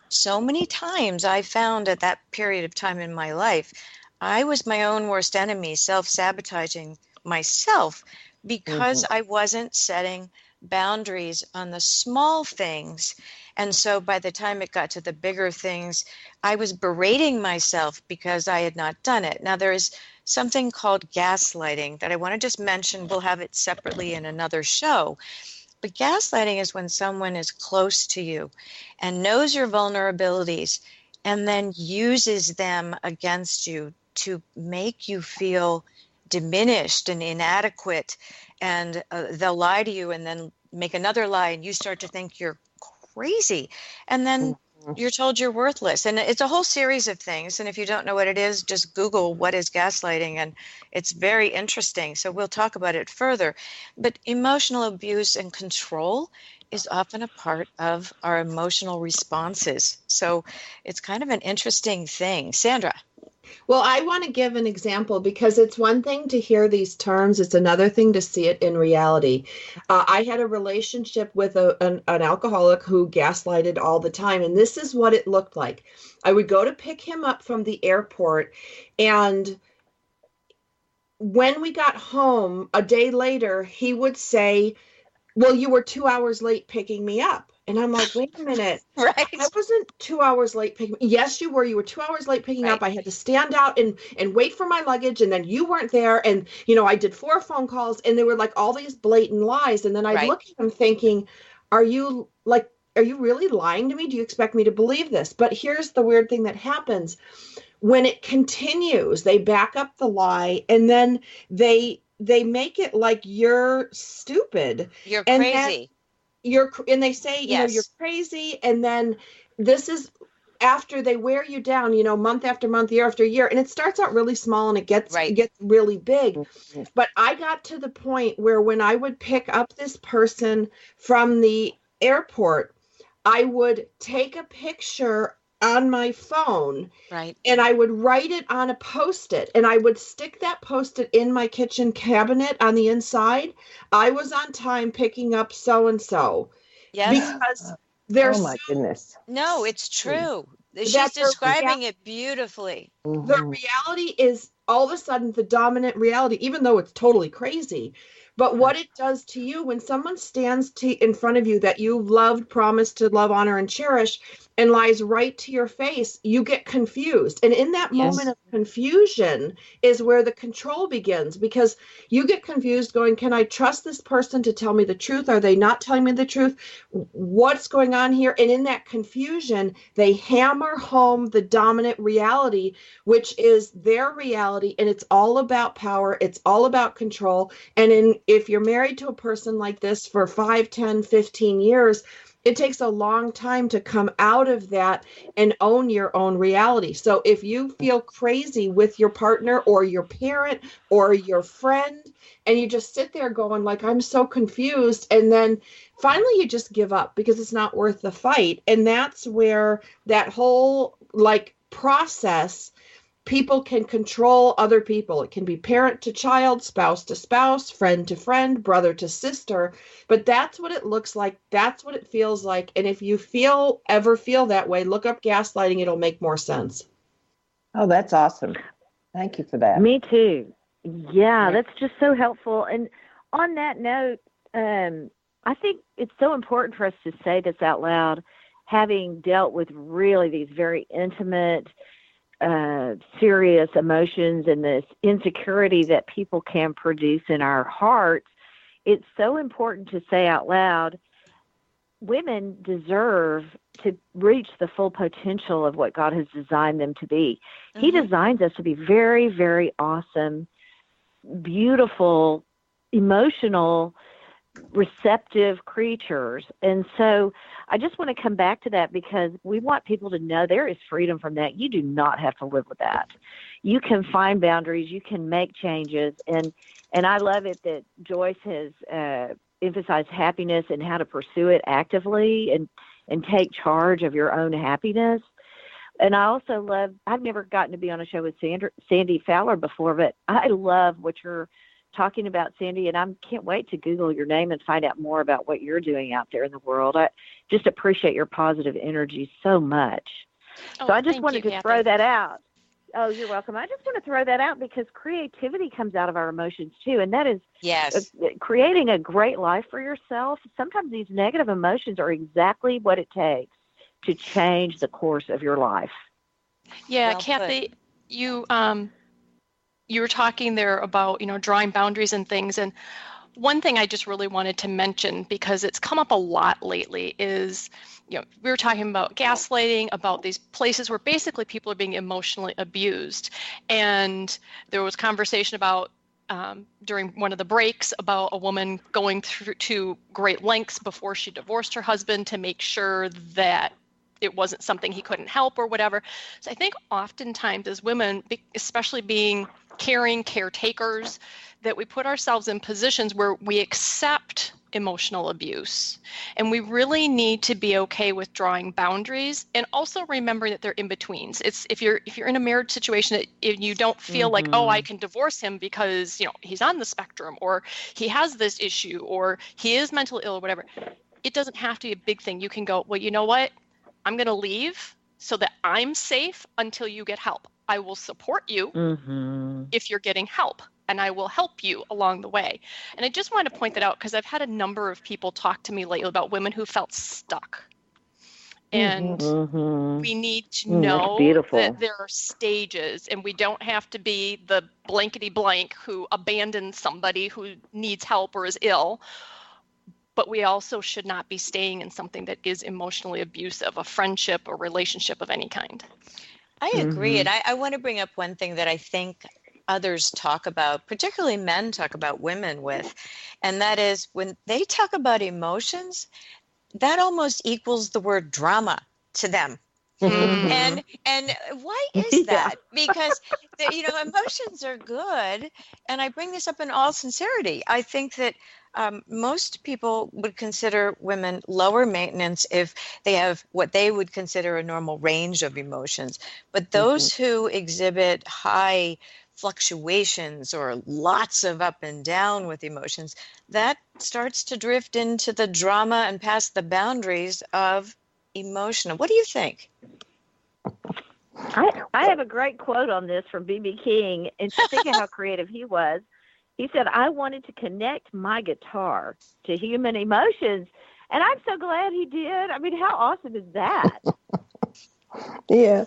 So many times I found at that period of time in my life, I was my own worst enemy, self-sabotaging myself because I wasn't setting boundaries on the small things. And so by the time it got to the bigger things, I was berating myself because I had not done it. Now, there is something called gaslighting that I want to just mention. We'll have it separately in another show. But gaslighting is when someone is close to you and knows your vulnerabilities and then uses them against you to make you feel diminished and inadequate. And they'll lie to you and then make another lie, and you start to think you're crazy. And then you're told you're worthless. And it's a whole series of things. And if you don't know what it is, just Google what is gaslighting. And it's very interesting. So we'll talk about it further. But emotional abuse and control is often a part of our emotional responses. So it's kind of an interesting thing. Sandra. Well, I want to give an example because it's one thing to hear these terms. It's another thing to see it in reality. I had a relationship with an alcoholic who gaslighted all the time. And this is what it looked like. I would go to pick him up from the airport. And when we got home a day later, he would say, well, you were 2 hours late picking me up. And I'm like, wait a minute. Right. I wasn't 2 hours late picking. Yes, you were. You were 2 hours late picking up. I had to stand out and wait for my luggage. And then you weren't there. And, I did 4 phone calls and they were like all these blatant lies. And then I'd look at him thinking, are you really lying to me? Do you expect me to believe this? But here's the weird thing that happens. When it continues, they back up the lie and then they make it like you're stupid. You're crazy. And they say, yes, you're crazy. And then this is after they wear you down, month after month, year after year. And it starts out really small and it gets really big. But I got to the point where when I would pick up this person from the airport, I would take a picture on my phone, and I would write it on a Post-it, and I would stick that Post-it in my kitchen cabinet on the inside. I was on time picking up so-and-so. Yes. Because there's... Oh, my goodness. No, it's true. She's describing it beautifully. The reality is all of a sudden the dominant reality, even though it's totally crazy. But what it does to you when someone stands in front of you that you loved, promised to love, honor, and cherish, and lies right to your face, you get confused. And in that moment of confusion is where the control begins, because you get confused going, can I trust this person to tell me the truth? Are they not telling me the truth? What's going on here? And in that confusion, they hammer home the dominant reality, which is their reality. And it's all about power. It's all about control. And if you're married to a person like this for 5, 10, 15 years, it takes a long time to come out of that and own your own reality. So if you feel crazy with your partner or your parent or your friend, and you just sit there going like, I'm so confused, and then finally you just give up because it's not worth the fight. And that's where that whole process, people can control other people. It can be parent to child, spouse to spouse, friend to friend, brother to sister. But that's what it looks like. That's what it feels like. And if you ever feel that way, look up gaslighting. It'll make more sense. Oh, that's awesome. Thank you for that. Me too. Yeah, that's just so helpful. And on that note, I think it's so important for us to say this out loud, having dealt with really these very intimate, serious emotions and this insecurity that people can produce in our hearts. It's so important to say out loud, women deserve to reach the full potential of what God has designed them to be. Mm-hmm. He designs us to be very, very awesome, beautiful, emotional, receptive creatures. And so I just want to come back to that, because we want people to know there is freedom from that. You do not have to live with that. You can find boundaries, you can make changes. And I love it that Joyce has emphasized happiness and how to pursue it actively and take charge of your own happiness. And I also love, I've never gotten to be on a show with Sandy Fowler before, but I love what you're talking about, Sandy, and I can't wait to Google your name and find out more about what you're doing out there in the world. I just appreciate your positive energy so much. So I just wanted to throw that out. Oh, you're welcome. I just want to throw that out because creativity comes out of our emotions too, and that is creating a great life for yourself. Sometimes these negative emotions are exactly what it takes to change the course of your life. Yeah, well, Kathy, you were talking there about, drawing boundaries and things. And one thing I just really wanted to mention, because it's come up a lot lately, is, we were talking about gaslighting, about these places where basically people are being emotionally abused. And there was conversation about, during one of the breaks, about a woman going through to great lengths before she divorced her husband to make sure that it wasn't something he couldn't help or whatever. So I think oftentimes as women, especially being caring caretakers, that we put ourselves in positions where we accept emotional abuse. And we really need to be okay with drawing boundaries and also remembering that they're in-betweens. It's if you're in a marriage situation and you don't feel like, oh, I can divorce him because, he's on the spectrum, or he has this issue, or he is mentally ill, or whatever. It doesn't have to be a big thing. You can go, well, you know what? I'm going to leave so that I'm safe until you get help. I will support you if you're getting help, and I will help you along the way. And I just wanted to point that out because I've had a number of people talk to me lately about women who felt stuck. And we need to know that there are stages, and we don't have to be the blankety blank who abandons somebody who needs help or is ill. But we also should not be staying in something that is emotionally abusive, a friendship or relationship of any kind. I agree. And I want to bring up one thing that I think others talk about, particularly men talk about women with, and that is when they talk about emotions, that almost equals the word drama to them. And why is that? Because emotions are good, and I bring this up in all sincerity. I think that most people would consider women lower maintenance if they have what they would consider a normal range of emotions. But those who exhibit high fluctuations or lots of up and down with emotions, that starts to drift into the drama and past the boundaries of emotional. What do you think? I have a great quote on this from B.B. King, and think of how creative he was. He said, I wanted to connect my guitar to human emotions, and I'm so glad he did. I mean, how awesome is that? Yeah.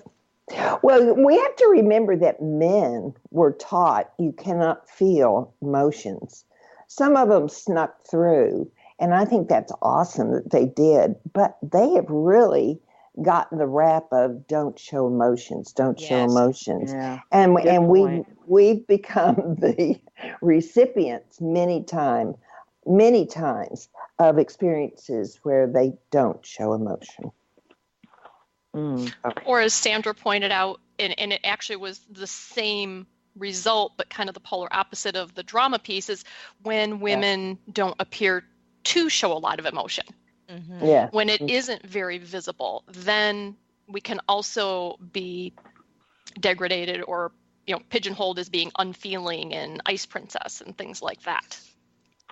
Well, we have to remember that men were taught you cannot feel emotions. Some of them snuck through, and I think that's awesome that they did. But they have really gotten the rap of don't show emotions, don't show emotions. Yeah. And point. we've become the recipients many times of experiences where they don't show emotion. Okay. Or as Sandra pointed out, and it actually was the same result, but kind of the polar opposite of the drama piece, is when women don't appear to show a lot of emotion. Mm-hmm. Yeah. When it isn't very visible, then we can also be degraded or, pigeonholed as being unfeeling and ice princess and things like that.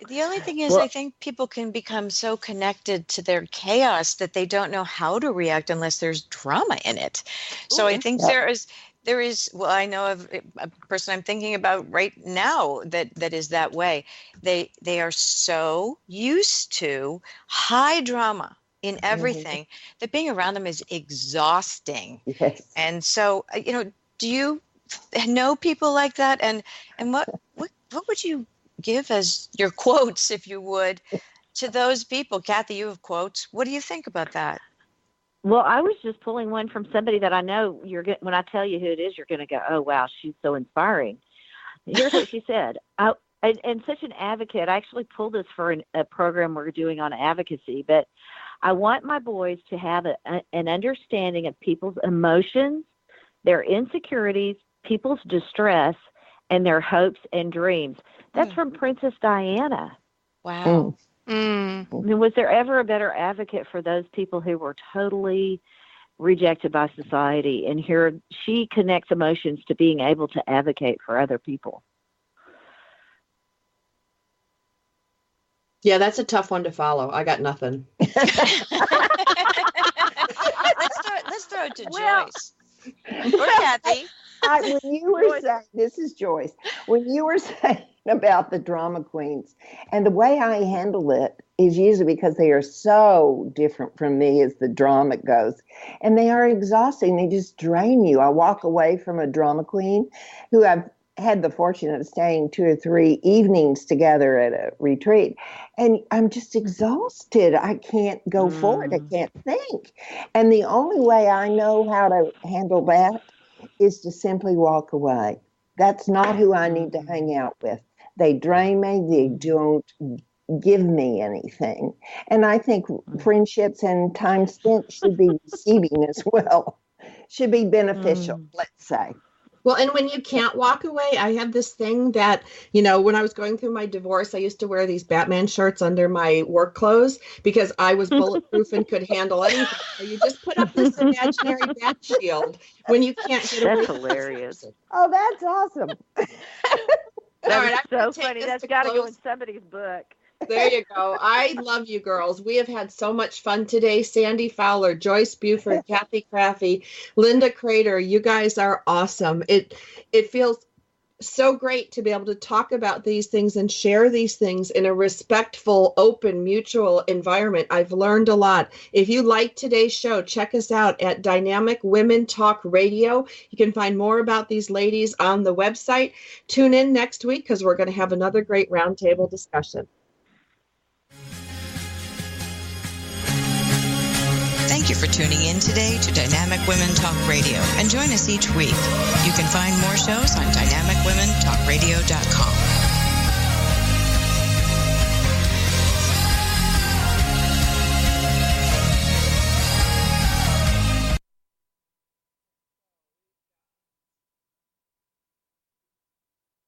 The only thing is, I think people can become so connected to their chaos that they don't know how to react unless there's drama in it. So I think there is, well, I know of a person I'm thinking about right now that is that way. They are so used to high drama in everything that being around them is exhausting. Yes. And so, do you know people like that? And what would you give as your quotes, if you would, to those people? Kathy, you have quotes. What do you think about that? Well, I was just pulling one from somebody that I know when I tell you who it is, you're going to go, oh, wow, she's so inspiring. Here's what she said. And such an advocate. I actually pulled this for a program we're doing on advocacy, but I want my boys to have an understanding of people's emotions, their insecurities, people's distress, and their hopes and dreams. That's from Princess Diana. Wow. Was there ever a better advocate for those people who were totally rejected by society? And here she connects emotions to being able to advocate for other people. Yeah, that's a tough one to follow. I got nothing. Let's throw it to Joyce. Or Kathy. When you were saying, this is Joyce, when you were saying about the drama queens, and the way I handle it is usually because they are so different from me as the drama goes, and they are exhausting. They just drain you. I walk away from a drama queen who I've had the fortune of staying 2 or 3 evenings together at a retreat, and I'm just exhausted. I can't go forward. I can't think. And the only way I know how to handle that is to simply walk away. That's not who I need to hang out with. They drain me. They don't give me anything. And I think friendships and time spent should be receiving as well. Should be beneficial, let's say. Well, and when you can't walk away, I have this thing that, when I was going through my divorce, I used to wear these Batman shirts under my work clothes because I was bulletproof and could handle anything. So you just put up this imaginary bat shield when you can't get away. That's hilarious. Oh, that's awesome. That All right, is so funny. That's got to go in somebody's book. There you go. I love you girls. We have had so much fun today. Sandy Fowler, Joyce Buford, Kathy Krafve, Linda Crater. You guys are awesome. It feels so great to be able to talk about these things and share these things in a respectful, open, mutual environment. I've learned a lot. If you like today's show, check us out at Dynamic Women Talk Radio. You can find more about these ladies on the website. Tune in next week because we're going to have another great roundtable discussion. Thank you for tuning in today to Dynamic Women Talk Radio, and join us each week. You can find more shows on Dynamic